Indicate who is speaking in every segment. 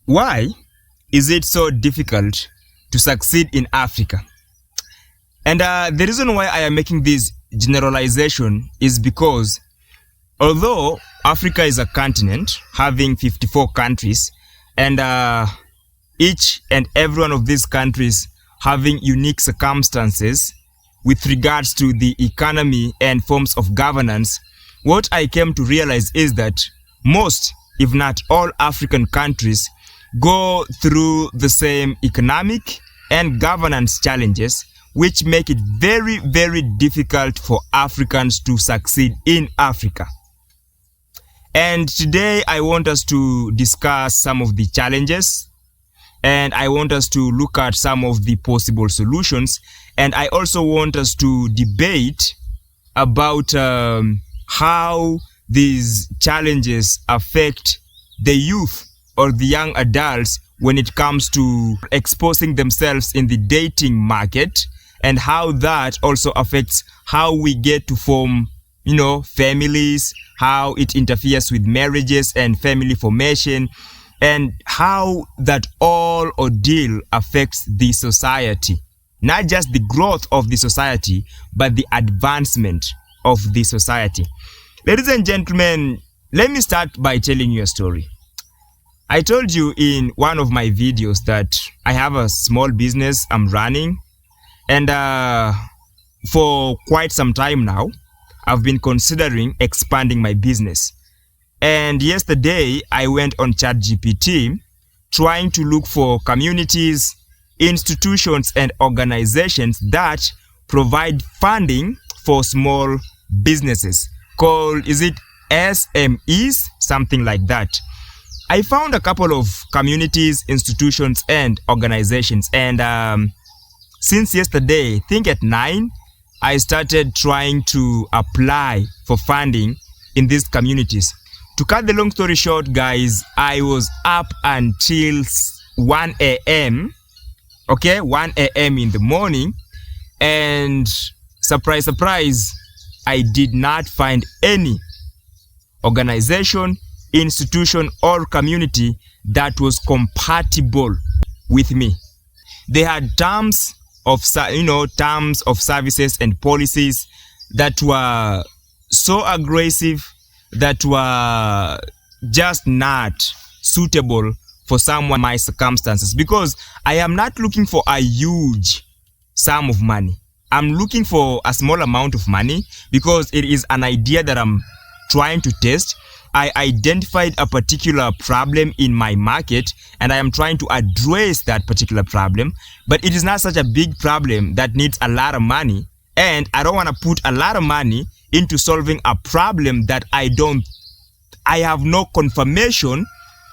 Speaker 1: Why is it so difficult to succeed in Africa? And the reason why I am making this generalization is because although Africa is a continent having 54 countries, and each and every one of these countries having unique circumstances with regards to the economy and forms of governance, what I came to realize is that most, if not all, African countries go through the same economic and governance challenges, which make it very, very difficult for Africans to succeed in Africa. And today I want us to discuss some of the challenges, and I want us to look at some of the possible solutions, and I also want us to debate about how these challenges affect the youth or the young adults when it comes to exposing themselves in the dating market, and how that also affects how we get to form, families, how it interferes with marriages and family formation, and how that all ordeal affects the society. Not just the growth of the society, but the advancement of the society. Ladies and gentlemen, let me start by telling you a story. I told you in one of my videos that I have a small business I'm running, and for quite some time now, I've been considering expanding my business. And yesterday, I went on ChatGPT trying to look for communities, institutions, and organizations that provide funding for small businesses. Called, is it SMEs? Something like that. I found a couple of communities, institutions, and organizations. And since yesterday, I think at 9, I started trying to apply for funding in these communities. To cut the long story short, guys, I was up until 1 a.m. Okay, 1 a.m. in the morning. And surprise, surprise, I did not find any organization, institution, or community that was compatible with me. They had terms of services and policies that were so aggressive, that were just not suitable for someone in my circumstances, because I am not looking for a huge sum of money. I'm looking for a small amount of money because it is an idea that I'm trying to test. I identified a particular problem in my market, and I am trying to address that particular problem, but it is not such a big problem that needs a lot of money, and I don't want to put a lot of money into solving a problem that I have no confirmation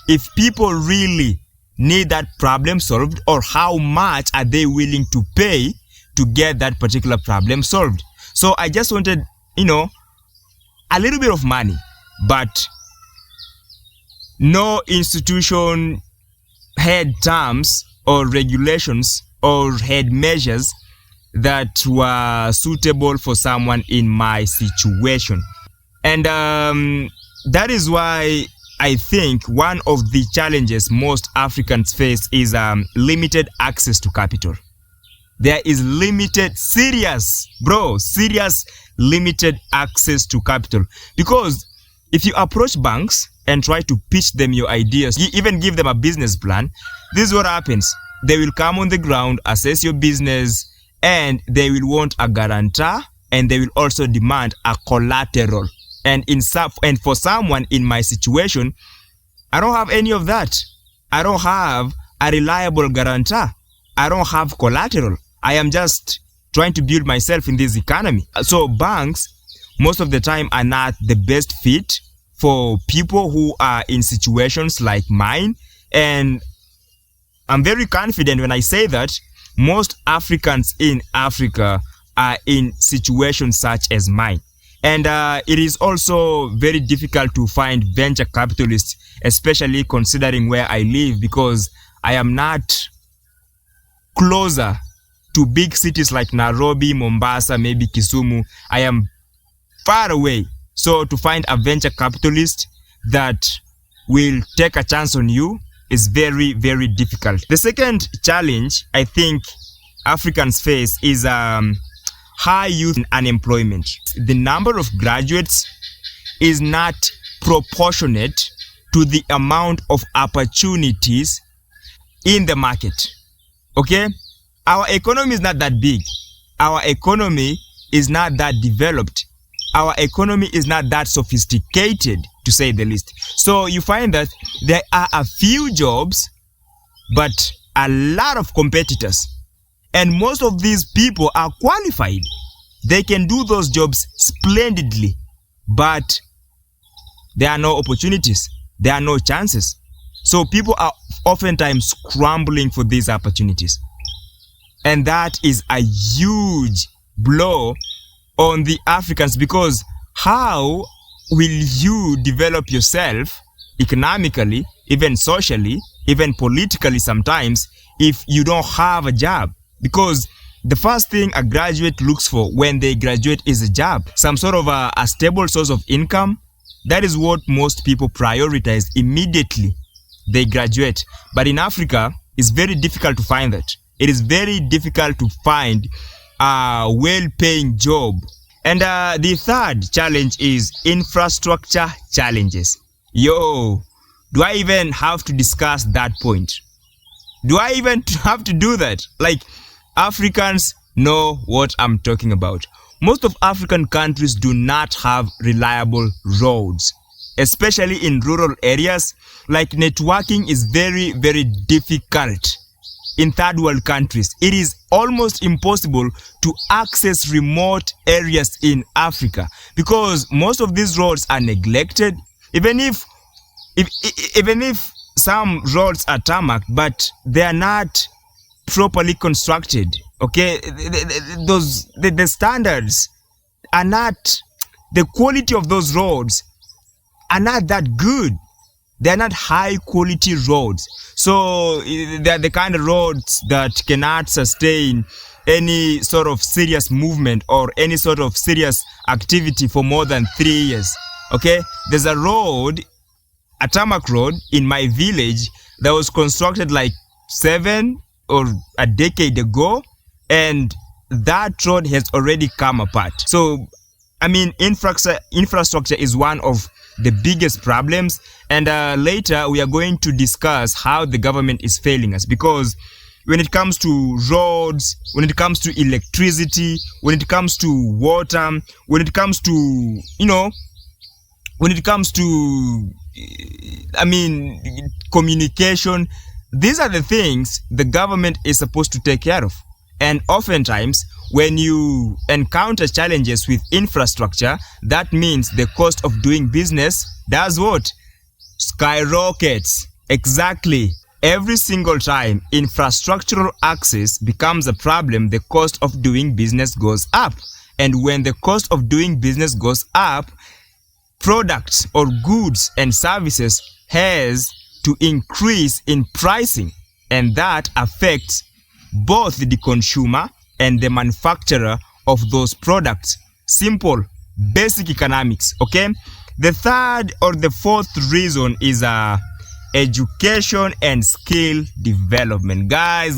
Speaker 1: if people really need that problem solved, or how much are they willing to pay to get that particular problem solved. So I just wanted, a little bit of money, but no institution had terms or regulations or had measures that were suitable for someone in my situation. And that is why I think one of the challenges most Africans face is limited access to capital. There is serious limited access to capital. Because if you approach banks and try to pitch them your ideas, you even give them a business plan, this is what happens. They will come on the ground, assess your business, and they will want a guarantor, and they will also demand a collateral. And for someone in my situation, I don't have any of that. I don't have a reliable guarantor. I don't have collateral. I am just trying to build myself in this economy. So banks, most of the time, are not the best fit for people who are in situations like mine. And I'm very confident when I say that most Africans in Africa are in situations such as mine. And it is also very difficult to find venture capitalists, especially considering where I live, because I am not closer to big cities like Nairobi, Mombasa, maybe Kisumu. I am far away. So to find a venture capitalist that will take a chance on you is very, very difficult. The second challenge I think Africans face is high youth unemployment. The number of graduates is not proportionate to the amount of opportunities in the market. Okay? Our economy is not that big. Our economy is not that developed. Our economy is not that sophisticated, to say the least. So you find that there are a few jobs, but a lot of competitors. And most of these people are qualified. They can do those jobs splendidly, but there are no opportunities. There are no chances. So people are oftentimes scrambling for these opportunities. And that is a huge blow on the Africans, because how will you develop yourself economically, even socially, even politically sometimes, if you don't have a job? Because the first thing a graduate looks for when they graduate is a job, some sort of a stable source of income. That is what most people prioritize immediately they graduate. But in Africa, it's very difficult to find that. It is very difficult to find a well-paying job. And the third challenge is infrastructure challenges. Yo, do I even have to discuss that point? Do I even have to do that? Like, Africans know what I'm talking about. Most of African countries do not have reliable roads, especially in rural areas. Like, networking is very, very difficult. In third world countries, it is almost impossible to access remote areas in Africa because most of these roads are neglected. Even if some roads are tarmac, but they are not properly constructed. Okay, the standards are not, the quality of those roads are not that good. They're not high quality roads. So they're the kind of roads that cannot sustain any sort of serious movement or any sort of serious activity for more than 3 years. Okay, there's a road, a tarmac road in my village that was constructed like 7 or a decade ago, and that road has already come apart. So, I mean, infrastructure is one of the biggest problems, and later we are going to discuss how the government is failing us, because when it comes to roads, when it comes to electricity, when it comes to water, when it comes to, when it comes to, communication, these are the things the government is supposed to take care of. And oftentimes, when you encounter challenges with infrastructure, that means the cost of doing business does what? Skyrockets. Exactly. Every single time infrastructural access becomes a problem, the cost of doing business goes up. And when the cost of doing business goes up, products or goods and services has to increase in pricing. And that affects both the consumer and the manufacturer of those products. Simple, basic economics, okay? The third or the fourth reason is education and skill development. Guys.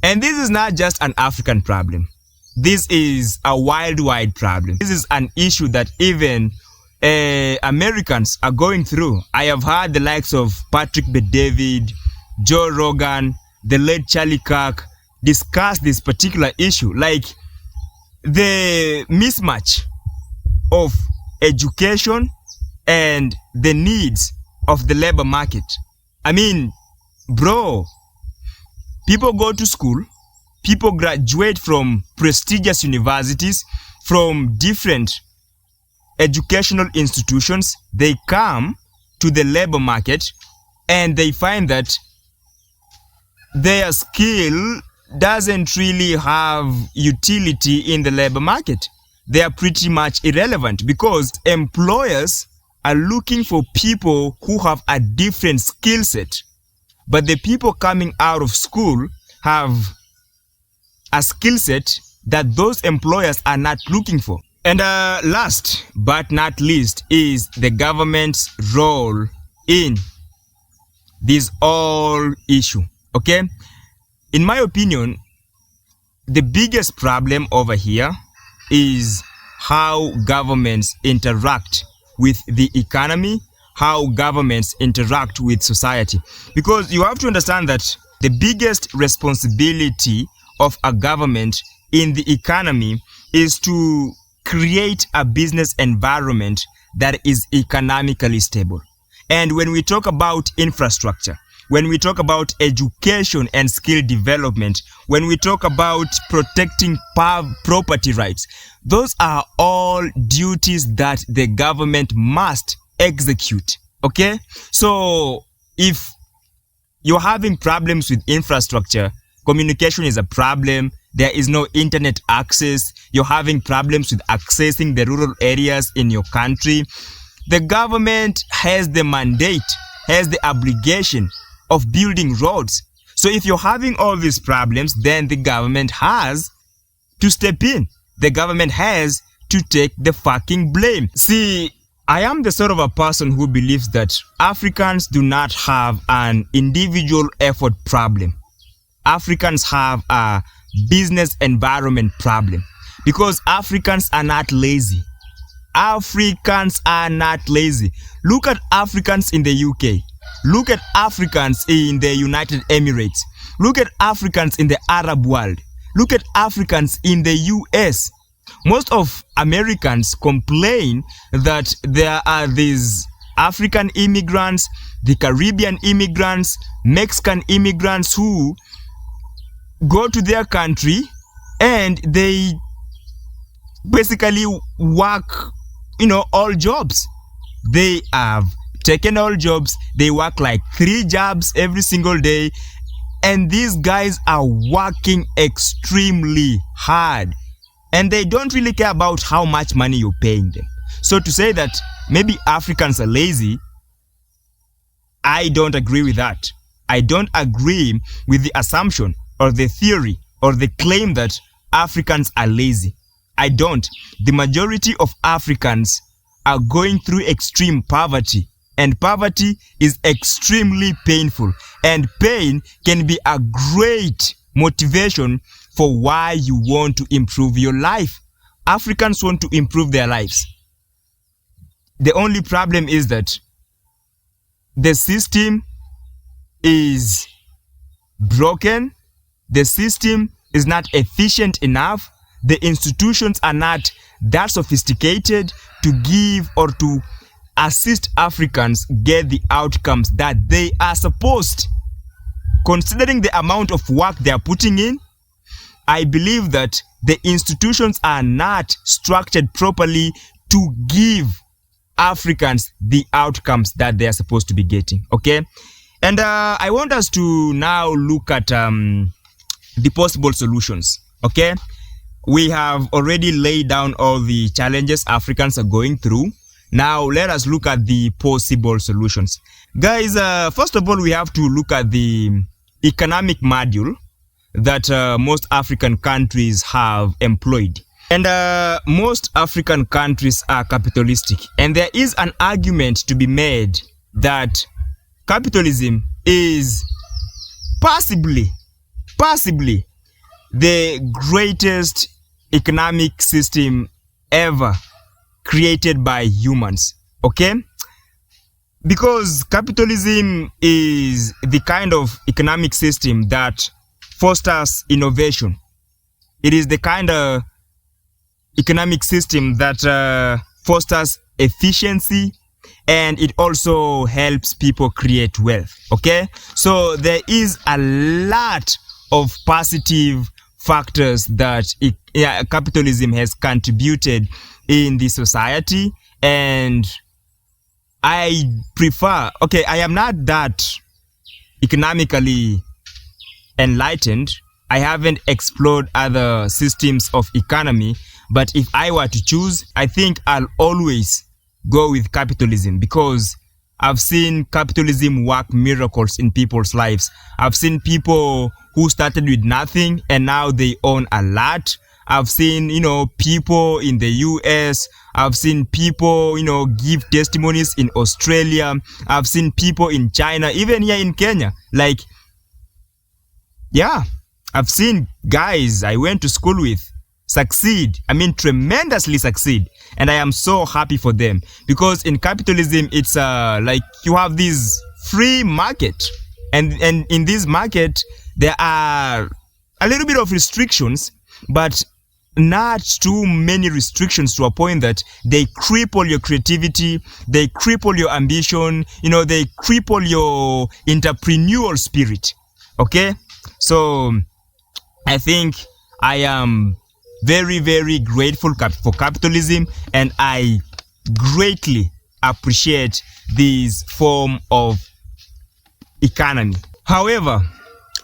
Speaker 1: And this is not just an African problem. This is a worldwide problem. This is an issue that even Americans are going through. I have heard the likes of Patrick Bet-David, Joe Rogan, the late Charlie Kirk discuss this particular issue, like the mismatch of education and the needs of the labor market. I mean, bro, people go to school, people graduate from prestigious universities, from different educational institutions. They come to the labor market and they find that their skill doesn't really have utility in the labor market. They are pretty much irrelevant because employers are looking for people who have a different skill set. But the people coming out of school have a skill set that those employers are not looking for. And last but not least is the government's role in this whole issue. Okay, in my opinion, the biggest problem over here is how governments interact with the economy, how governments interact with society. Because you have to understand that the biggest responsibility of a government in the economy is to create a business environment that is economically stable. And when we talk about infrastructure, when we talk about education and skill development, when we talk about protecting property rights, those are all duties that the government must execute. Okay? So if you're having problems with infrastructure, communication is a problem, there is no internet access, you're having problems with accessing the rural areas in your country, the government has the mandate, has the obligation of building roads. So if you're having all these problems, then the government has to step in. The government has to take the fucking blame. See, I am the sort of a person who believes that Africans do not have an individual effort problem. Africans have a business environment problem, because Africans are not lazy. Africans are not lazy. Look at Africans in the UK. Look at Africans in the United Emirates. Look at Africans in the Arab world. Look at Africans in the US. Most of Americans complain that there are these African immigrants, the Caribbean immigrants, Mexican immigrants who go to their country and they basically work, all jobs. They have taken all jobs. They work like 3 jobs every single day. And these guys are working extremely hard. And they don't really care about how much money you're paying them. So to say that maybe Africans are lazy, I don't agree with that. I don't agree with the assumption or the theory or the claim that Africans are lazy. I don't. The majority of Africans are going through extreme poverty, and poverty is extremely painful, and pain can be a great motivation for why you want to improve your life. Africans want to improve their lives. The only problem is that the system is broken. The system is not efficient enough. The institutions are not that sophisticated to give or to assist Africans get the outcomes that they are supposed. Considering the amount of work they are putting in, I believe that the institutions are not structured properly to give Africans the outcomes that they are supposed to be getting. Okay? And I want us to now look at the possible solutions. Okay? We have already laid down all the challenges Africans are going through. Now let us look at the possible solutions. Guys, first of all, we have to look at the economic module that most African countries have employed. And most African countries are capitalistic. And there is an argument to be made that capitalism is possibly the greatest economic system ever created by humans. Okay? Because capitalism is the kind of economic system that fosters innovation. It is the kind of economic system that fosters efficiency, and it also helps people create wealth. Okay? So there is a lot of positive factors that capitalism has contributed in the society, and I am not that economically enlightened. I haven't explored other systems of economy, but if I were to choose, I think I'll always go with capitalism, because I've seen capitalism work miracles in people's lives. I've seen people who started with nothing and now they own a lot. I've seen, people in the US. I've seen people, give testimonies in Australia. I've seen people in China, even here in Kenya. Like, yeah, I've seen guys I went to school with succeed. I mean, tremendously succeed. And I am so happy for them. Because in capitalism, it's like you have this free market. And in this market, there are a little bit of restrictions, but not too many restrictions to a point that they cripple your creativity, they cripple your ambition, they cripple your entrepreneurial spirit. Okay? So I think I am very, very grateful for capitalism, and I greatly appreciate this form of economy. However,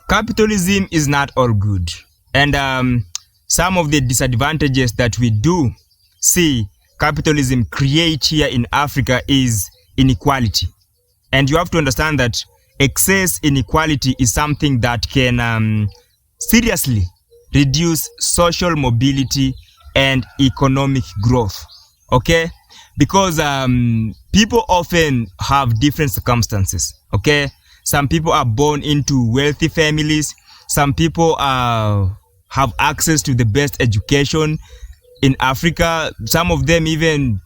Speaker 1: capitalism is not all good. And some of the disadvantages that we do see capitalism create here in Africa is inequality. And you have to understand that excess inequality is something that can seriously reduce social mobility and economic growth. Okay? Because people often have different circumstances. Okay? Some people are born into wealthy families. Some people have access to the best education in Africa. Some of them even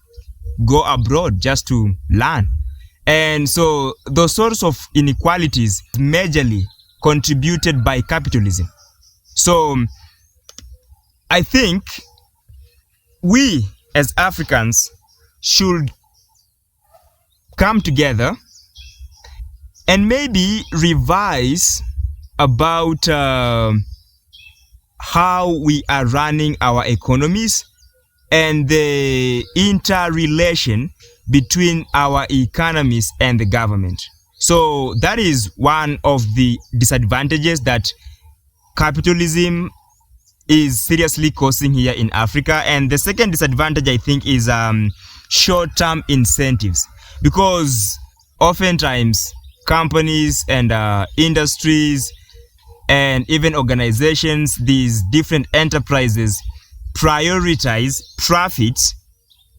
Speaker 1: go abroad just to learn. And so those sorts of inequalities majorly contributed by capitalism. So I think we as Africans should come together and maybe revise about how we are running our economies and the interrelation between our economies and the government. So that is one of the disadvantages that capitalism is seriously causing here in Africa. And the second disadvantage, I think, is short-term incentives, because oftentimes companies and industries and even organizations, these different enterprises, prioritize profits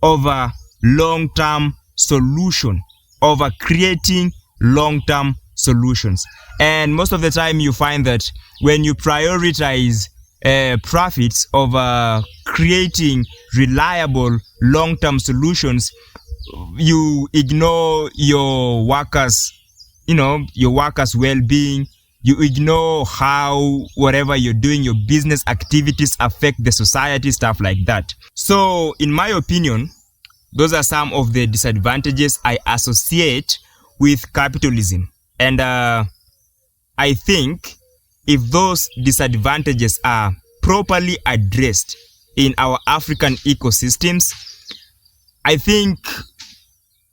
Speaker 1: over long-term solution, over creating long-term solutions. And most of the time you find that when you prioritize profits over creating reliable long-term solutions, you ignore your workers, your workers' well-being. You ignore how whatever you're doing, your business activities affect the society, stuff like that. So in my opinion, those are some of the disadvantages I associate with capitalism. And I think if those disadvantages are properly addressed in our African ecosystems, I think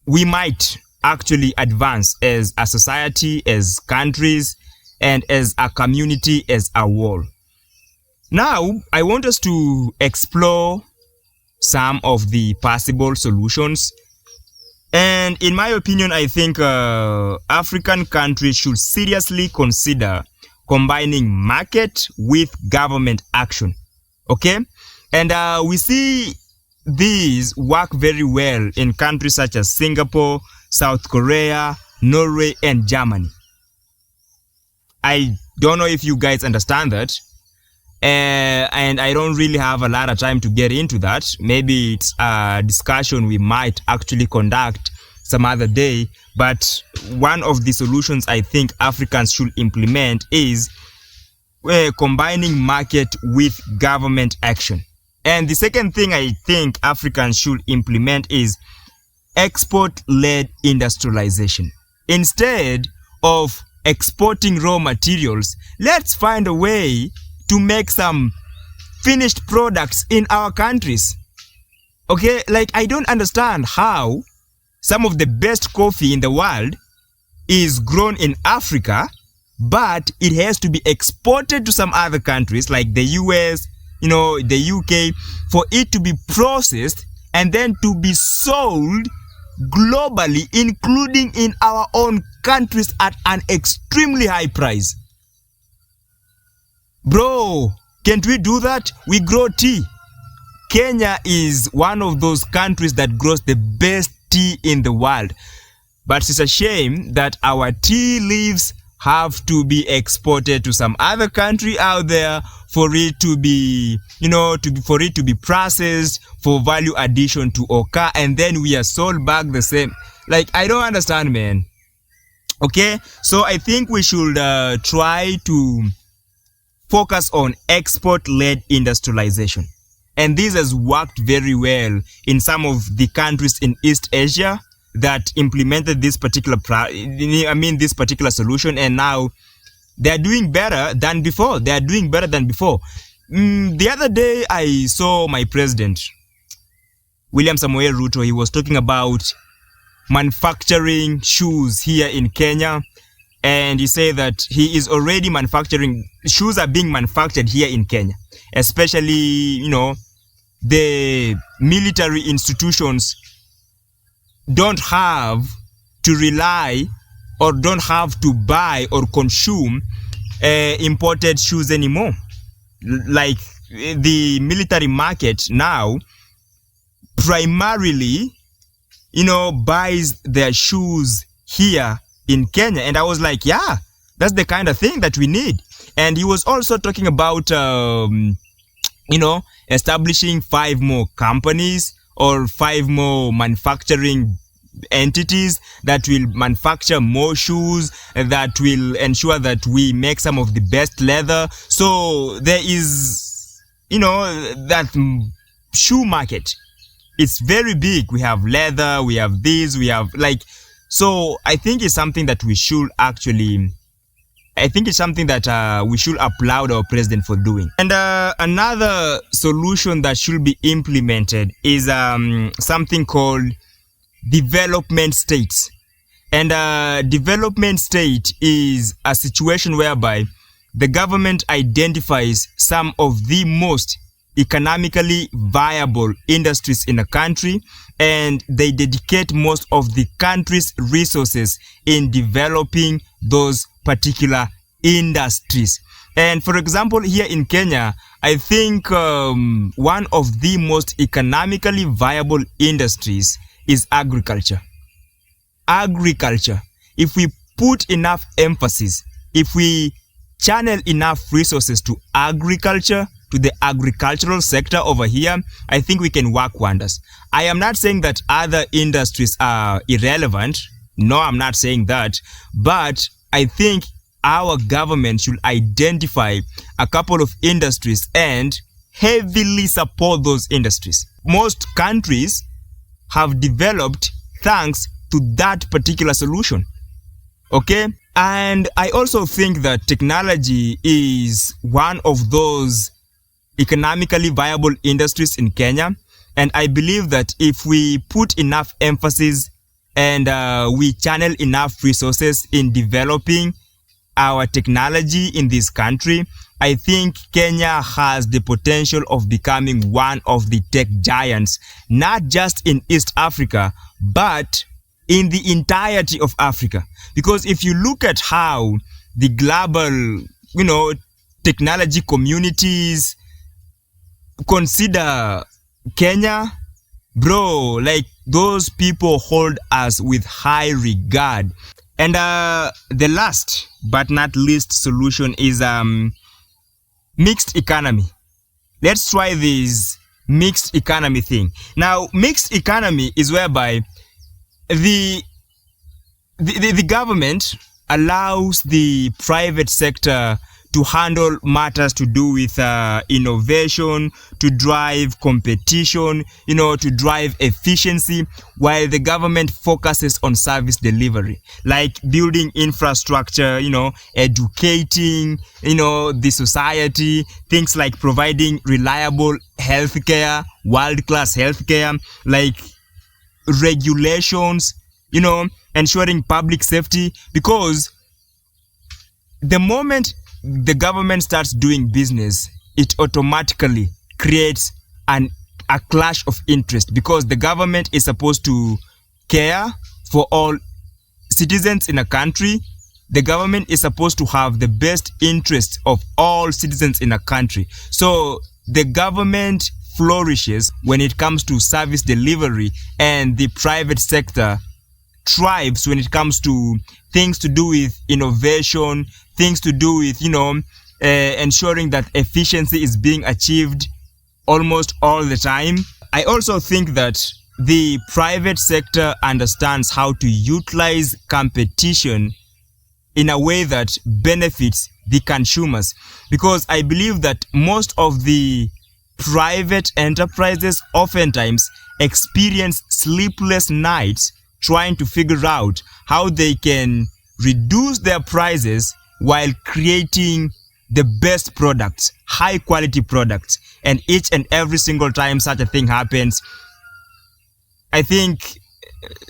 Speaker 1: we might actually advance as a society, as countries, and as a community as a whole. Now, I want us to explore some of the possible solutions. And in my opinion, I think African countries should seriously consider combining market with government action. Okay? And we see these work very well in countries such as Singapore, South Korea, Norway, and Germany. I don't know if you guys understand that. And I don't really have a lot of time to get into that. Maybe it's a discussion we might actually conduct some other day. But one of the solutions I think Africans should implement is combining market with government action. And the second thing I think Africans should implement is export-led industrialization. Instead of exporting raw materials, let's find a way to make some finished products in our countries. Okay, like I don't understand how some of the best coffee in the world is grown in Africa, but it has to be exported to some other countries like the US, the UK, for it to be processed and then to be sold globally, including in our own countries at an extremely high price. Bro, Can't we do that? We grow tea. Kenya is one of those countries that grows the best tea in the world. But it's a shame that our tea leaves have to be exported to some other country out there for it to be, for it to be processed, for value addition to occur, and then we are sold back the same. Like, I don't understand, man. Okay, so I think we should try to focus on export-led industrialization. And this has worked very well in some of the countries in East Asia that implemented this particular this particular solution, and now they are doing better than before. The other day I saw my president, William Samoei Ruto. He was talking about manufacturing shoes here in Kenya, and he said that he is already manufacturing shoes are being manufactured here in Kenya, especially the military institutions don't have to rely or don't have to buy or consume imported shoes anymore. Like, the military market now primarily buys their shoes here in Kenya. And I was like, yeah, that's the kind of thing that we need. And he was also talking about establishing 5 more companies or 5 more manufacturing entities that will manufacture more shoes, that will ensure that we make some of the best leather. So there is, that shoe market. It's very big. We have leather, we have this, we have so I think it's something that we should actually, we should applaud our president for doing. And another solution that should be implemented is something called development states. And development state is a situation whereby the government identifies some of the most economically viable industries in a country, and they dedicate most of the country's resources in developing those particular industries. And for example, here in Kenya, I think one of the most economically viable industries is agriculture. If we put enough emphasis, if we channel enough resources to agriculture, to the agricultural sector over here, I think we can work wonders. I am not saying that other industries are irrelevant. No, I'm not saying that. But I think our government should identify a couple of industries and heavily support those industries. Most countries have developed thanks to that particular solution. Okay? And I also think that technology is one of those economically viable industries in Kenya. And I believe that if we put enough emphasis and we channel enough resources in developing our technology in this country, I think Kenya has the potential of becoming one of the tech giants, not just in East Africa, but in the entirety of Africa. Because if you look at how the global, technology communities consider Kenya, bro, those people hold us with high regard. And the last but not least solution is mixed economy. Let's try this mixed economy thing. Now, mixed economy is whereby the government allows the private sector to handle matters to do with innovation, to drive competition, to drive efficiency, while the government focuses on service delivery, like building infrastructure, educating, the society, things like providing reliable healthcare, world-class healthcare, like regulations, ensuring public safety, because the moment the government starts doing business, it automatically creates a clash of interest, because the government is supposed to care for all citizens in a country, the government is supposed to have the best interests of all citizens in a country. So the government flourishes when it comes to service delivery, and the private sector thrives when it comes to things to do with innovation, things to do with, ensuring that efficiency is being achieved almost all the time. I also think that the private sector understands how to utilize competition in a way that benefits the consumers, because I believe that most of the private enterprises oftentimes experience sleepless nights trying to figure out how they can reduce their prices while creating the best products, high quality products. And each and every single time such a thing happens, I think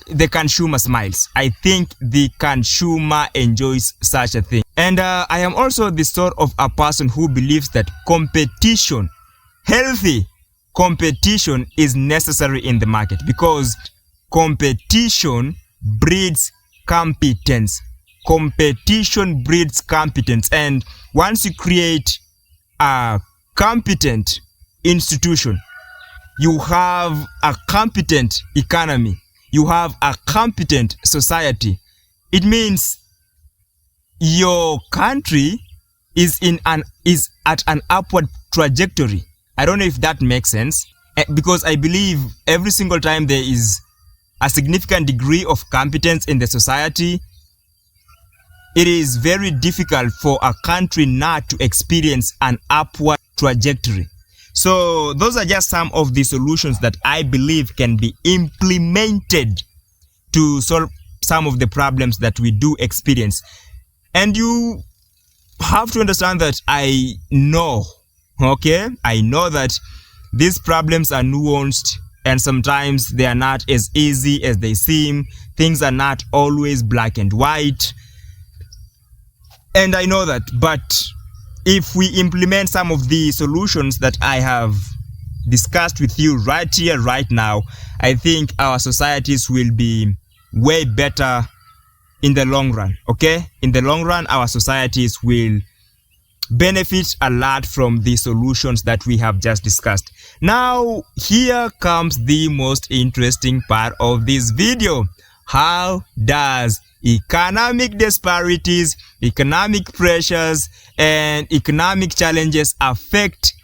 Speaker 1: the consumer smiles. I think the consumer enjoys such a thing. And I am also the sort of a person who believes that competition, healthy competition, is necessary in the market, because competition breeds competence. Competition breeds competence. And once you create a competent institution, you have a competent economy, you have a competent society. It means your country is at an upward trajectory. I don't know if that makes sense, because I believe every single time there is a significant degree of competence in the society, it is very difficult for a country not to experience an upward trajectory. So those are just some of the solutions that I believe can be implemented to solve some of the problems that we do experience. And you have to understand that I know that these problems are nuanced, and sometimes they are not as easy as they seem. Things are not always black and white. And I know that, but if we implement some of the solutions that I have discussed with you right here, right now, I think our societies will be way better in the long run, okay? In the long run, our societies will benefit a lot from the solutions that we have just discussed. Now, here comes the most interesting part of this video. How does economic disparities, economic pressures, and economic challenges affect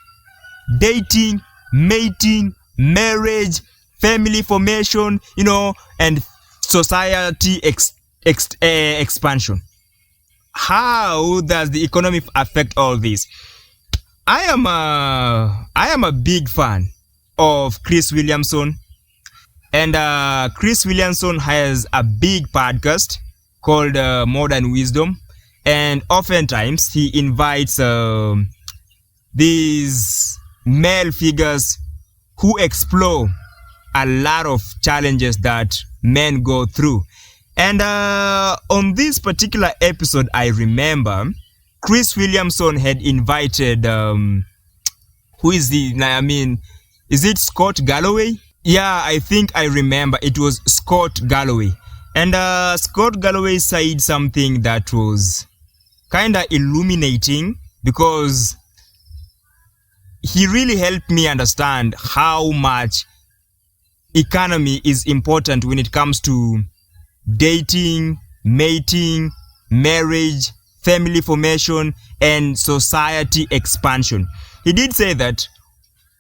Speaker 1: dating, mating, marriage, family formation, and society expansion? How does the economy affect all this? I am a big fan of Chris Williamson, and Chris Williamson has a big podcast called Modern Wisdom, and oftentimes he invites these male figures who explore a lot of challenges that men go through. And on this particular episode, I remember Chris Williamson had invited who is he? I mean, is it Scott Galloway? Yeah, I think I remember it was Scott Galloway. And Scott Galloway said something that was kind of illuminating, because he really helped me understand how much economy is important when it comes to dating, mating, marriage, family formation, and society expansion. He did say that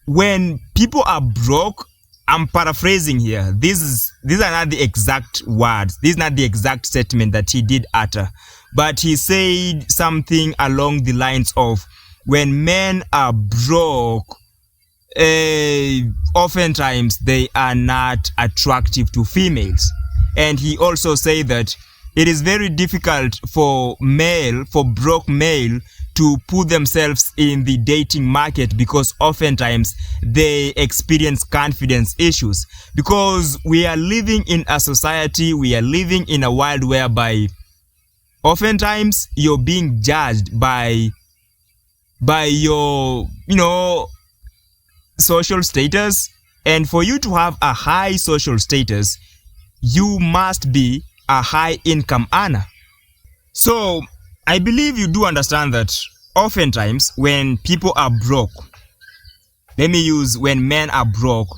Speaker 1: when people are broke, I'm paraphrasing here, these are not the exact words, this is not the exact statement that he did utter, but he said something along the lines of, when men are broke, oftentimes they are not attractive to females. And he also said that it is very difficult for broke male to put themselves in the dating market, because oftentimes they experience confidence issues, because we are living in a society, we are living in a world whereby oftentimes you're being judged by your social status. And for you to have a high social status, you must be a high income earner. So I believe you do understand that oftentimes when people are broke, let me use when men are broke,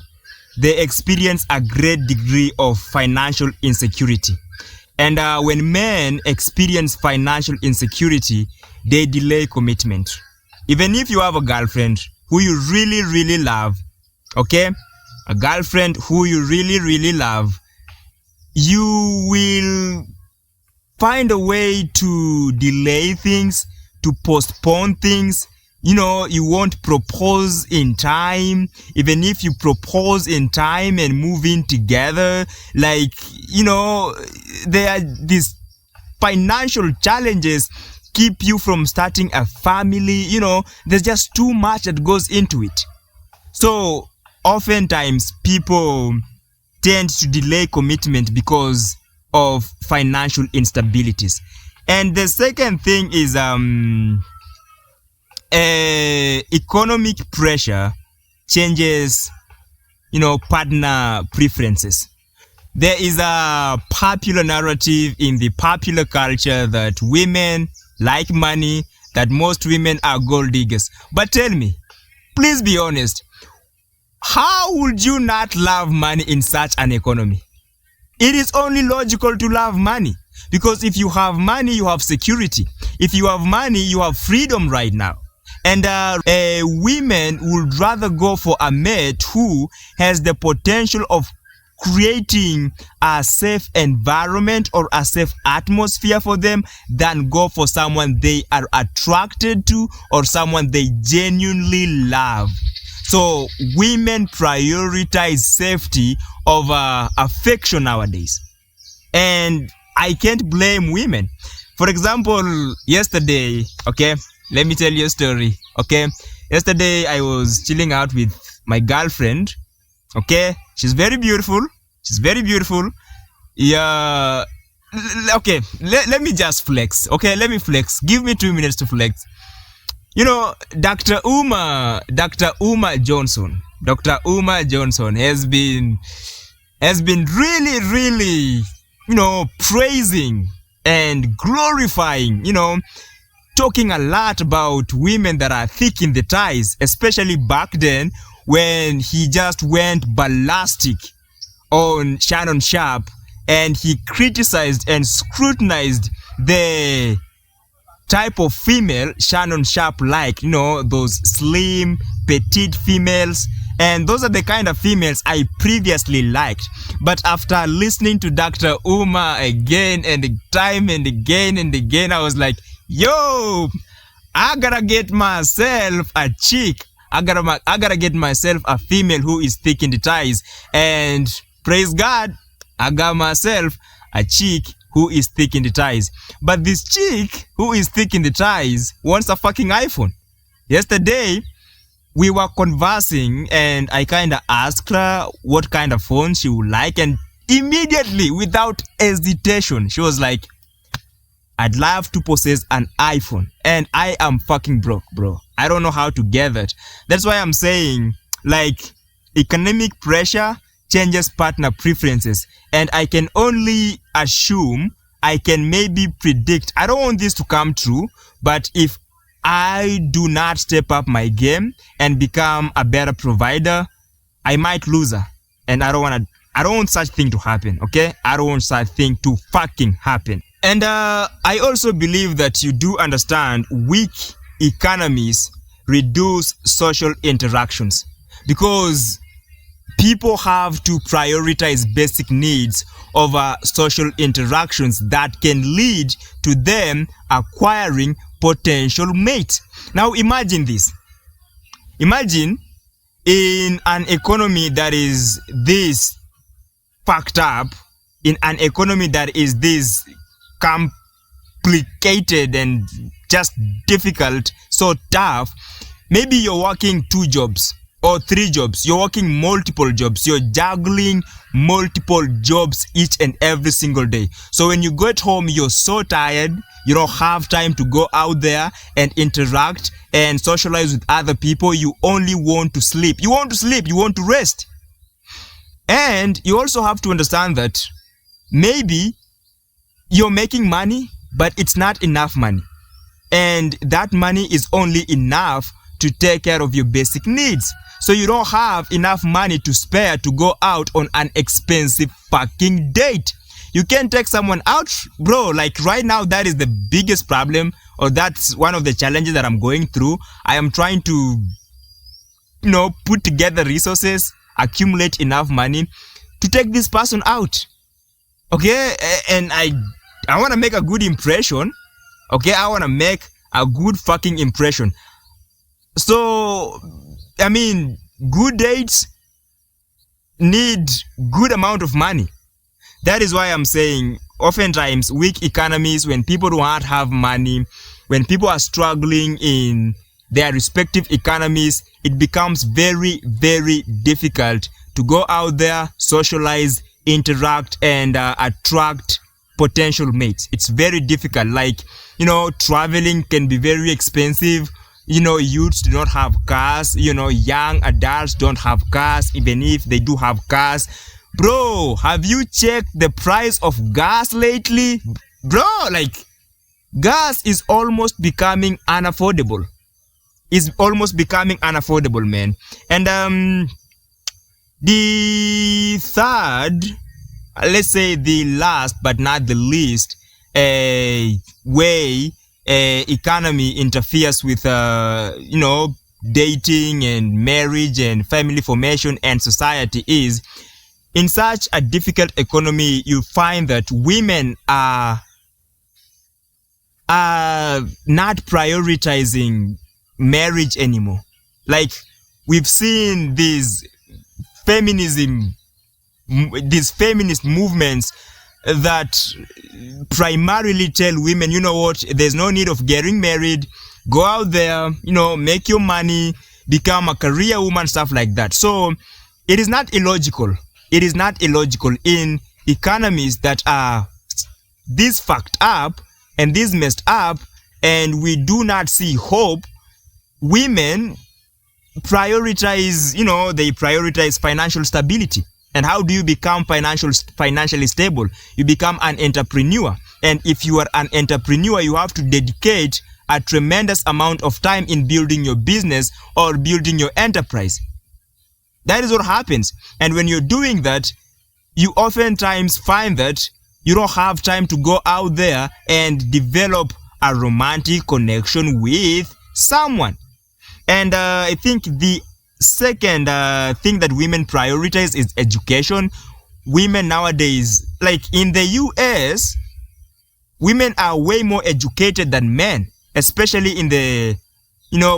Speaker 1: they experience a great degree of financial insecurity. And when men experience financial insecurity, they delay commitment. Even if you have a girlfriend who you really, really love, okay? A girlfriend who you really, really love, you will find a way to delay things, to postpone things. You know, you won't propose in time. Even if you propose in time and move in together, like, you know, there are these financial challenges keep you from starting a family. You know, there's just too much that goes into it. So oftentimes people tend to delay commitment because of financial instabilities. And the second thing is economic pressure changes, you know, partner preferences. There is a popular narrative in the popular culture that women like money, that most women are gold diggers. But tell me, please be honest, how would you not love money in such an economy? It is only logical to love money, because if you have money, you have security. If you have money, you have freedom right now. And women would rather go for a mate who has the potential of creating a safe environment or a safe atmosphere for them than go for someone they are attracted to or someone they genuinely love. So women prioritize safety over affection nowadays. And I can't blame women. For example, yesterday, okay, let me tell you a story, okay? Yesterday, I was chilling out with my girlfriend, okay? She's very beautiful. She's very beautiful. Yeah. Okay, let me just flex, okay? Let me flex. Give me 2 minutes to flex. You know, Dr. Uma Johnson has been really, really, you know, praising and glorifying, you know, talking a lot about women that are thick in the ties, especially back then when he just went ballistic on Shannon Sharpe and he criticized and scrutinized the type of female Shannon Sharpe like, you know, those slim, petite females. And those are the kind of females I previously liked. But after listening to Dr. Uma again and time and again, I was like, yo, I gotta get myself a chick. I gotta get myself a female who is thick in the ties. And praise God, I got myself a chick who is thick in the ties. But this chick who is thick in the ties wants a fucking iPhone. Yesterday, we were conversing and I kind of asked her what kind of phone she would like, and immediately, without hesitation, she was like, I'd love to possess an iPhone, and I am fucking broke, bro. I don't know how to get that. That's why I'm saying, like, economic pressure changes partner preferences, and I can only assume, I can maybe predict. I don't want this to come true, but if I do not step up my game and become a better provider, I might lose her. And I don't want such thing to happen, okay? I don't want such thing to fucking happen. And I also believe that you do understand weak economies reduce social interactions, because people have to prioritize basic needs over social interactions that can lead to them acquiring potential mates. Now imagine this. Imagine in an economy that is this fucked up, in an economy that is this complicated and just difficult, so tough, maybe you're working 2 jobs or 3 jobs, you're working multiple jobs, you're juggling multiple jobs each and every single day. So when you get home, you're so tired, you don't have time to go out there and interact and socialize with other people. You only want to sleep. You want to rest. And you also have to understand that maybe you're making money, but it's not enough money. And that money is only enough to take care of your basic needs. So you don't have enough money to spare to go out on an expensive fucking date. You can't take someone out, bro. Like right now, that is the biggest problem, or that's one of the challenges that I'm going through. I am trying to, put together resources, accumulate enough money to take this person out. Okay, and I want to make a good impression. Okay, I want to make a good fucking impression. So, I mean, good dates need good amount of money. That is why I'm saying oftentimes weak economies, when people don't have money, when people are struggling in their respective economies, it becomes very, very difficult to go out there, socialize, interact, and attract potential mates. It's very difficult. Like, traveling can be very expensive. Youths do not have cars. Young adults don't have cars, even if they do have cars. Bro, have you checked the price of gas lately? Bro, like, gas is almost becoming unaffordable. It's almost becoming unaffordable, man. And the third, let's say the last but not the least, way economy interferes with, dating and marriage and family formation and society is, in such a difficult economy, you find that women are not prioritizing marriage anymore. Like, we've seen these feminist movements that primarily tell women, you know what, there's no need of getting married. Go out there, make your money, become a career woman, stuff like that. So it is not illogical. It is not illogical in economies that are this fucked up and this messed up, and we do not see hope. Women prioritize, they prioritize financial stability. And how do you become financially stable? You become an entrepreneur. And if you are an entrepreneur, you have to dedicate a tremendous amount of time in building your business or building your enterprise. That is what happens. And when you're doing that, you oftentimes find that you don't have time to go out there and develop a romantic connection with someone. And I think the second thing that women prioritize is education. Women nowadays, like in the US, women are way more educated than men, especially in the,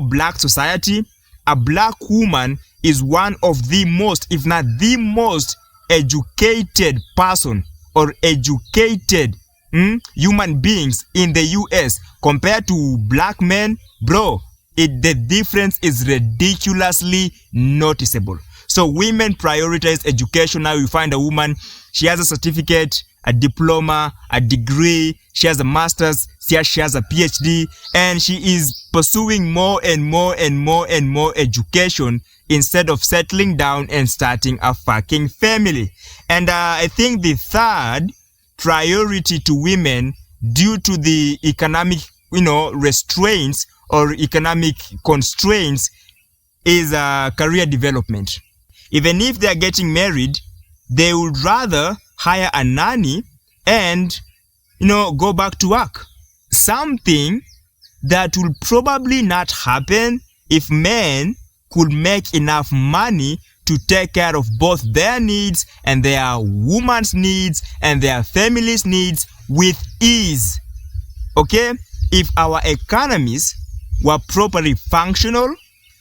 Speaker 1: black society. A black woman is one of the most, if not the most educated person or educated human beings in the US compared to black men. Bro, the difference is ridiculously noticeable. So women prioritize education. Now you find a woman, she has a certificate, a diploma, a degree, she has a master's, she has a PhD, and she is pursuing more and more and more and more education instead of settling down and starting a fucking family. And I think the third priority to women, due to the economic, restraints or economic constraints, is career development. Even if they are getting married, they would rather hire a nanny and, go back to work. Something that will probably not happen if men could make enough money to take care of both their needs and their woman's needs and their family's needs with ease. Okay? If our economies were properly functional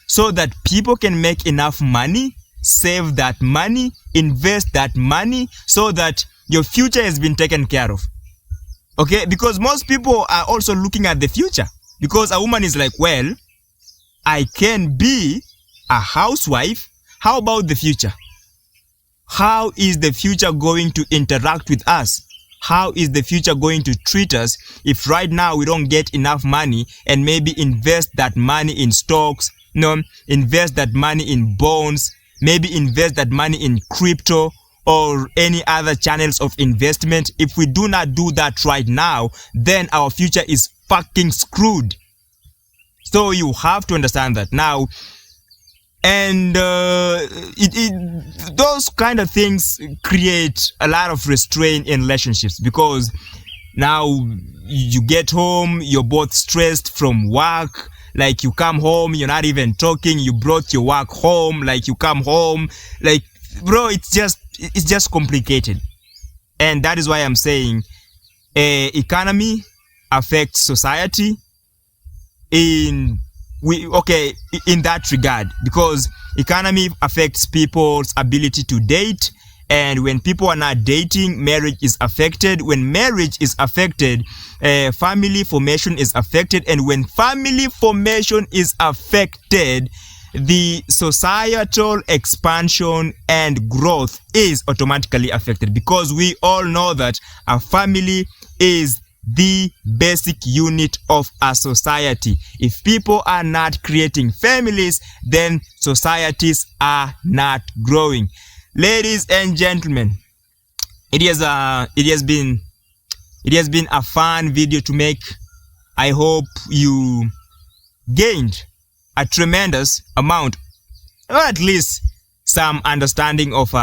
Speaker 1: so that people can make enough money, save that money, invest that money so that your future has been taken care of. Okay? Because most people are also looking at the future. Because a woman is like, well, I can be a housewife. How about the future? How is the future going to interact with us? How is the future going to treat us if right now we don't get enough money and maybe invest that money in stocks, invest that money in bonds, maybe invest that money in crypto, or any other channels of investment. If we do not do that right now, then our future is fucking screwed. So you have to understand that now. And those kind of things create a lot of restraint in relationships, because now you get home, you're both stressed from work. Like, you come home, you're not even talking, you brought your work home. Like, you come home, like, bro, it's just complicated. And that is why I'm saying economy affects society in that regard, because economy affects people's ability to date, and when people are not dating, marriage is affected. When marriage is affected, family formation is affected, and when family formation is affected, the societal expansion and growth is automatically affected, because we all know that a family is the basic unit of a society. If people are not creating families, then societies are not growing. Ladies and gentlemen, it has been a fun video to make. I hope you gained a tremendous amount, or at least some understanding of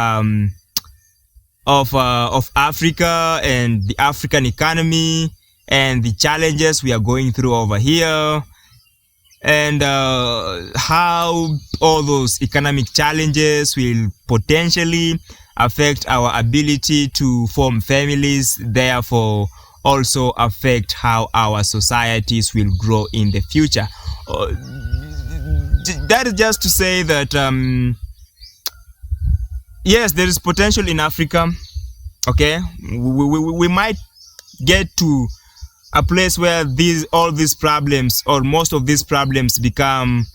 Speaker 1: Africa and the African economy and the challenges we are going through over here, and how all those economic challenges will potentially affect our ability to form families, therefore also affect how our societies will grow in the future. That is just to say that yes, there is potential in Africa. Okay, we might get to a place where all these problems, or most of these problems, become,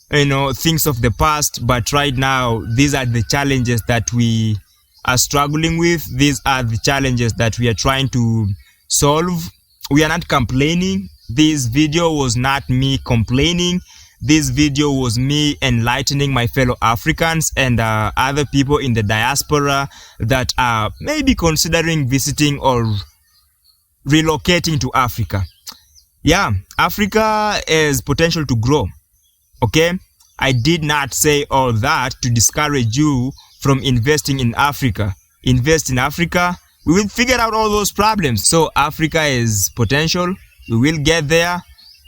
Speaker 1: things of the past. But right now, these are the challenges that we are struggling with. These are the challenges that we are trying to solve. We are not complaining. This video was not me complaining. This video was me enlightening my fellow Africans and other people in the diaspora that are maybe considering visiting or relocating to Africa. Yeah, Africa has potential to grow. Okay, I did not say all that to discourage you from investing in Africa. Invest in Africa. We will figure out all those problems. So Africa has potential. We will get there.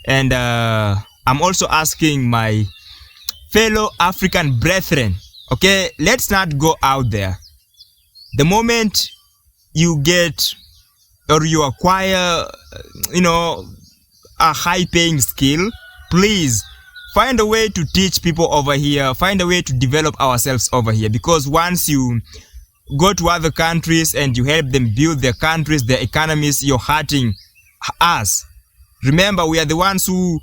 Speaker 1: And I'm also asking my fellow African brethren, okay, let's not go out there. The moment you get or you acquire, a high-paying skill, please find a way to teach people over here. Find a way to develop ourselves over here. Because once you go to other countries and you help them build their countries, their economies, you're hurting us. Remember, we are the ones who,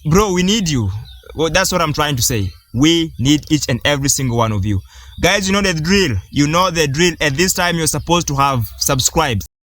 Speaker 1: bro, we need you. Well, that's what I'm trying to say. We need each and every single one of you. Guys, you know the drill. You know the drill. At this time, you're supposed to have subscribed.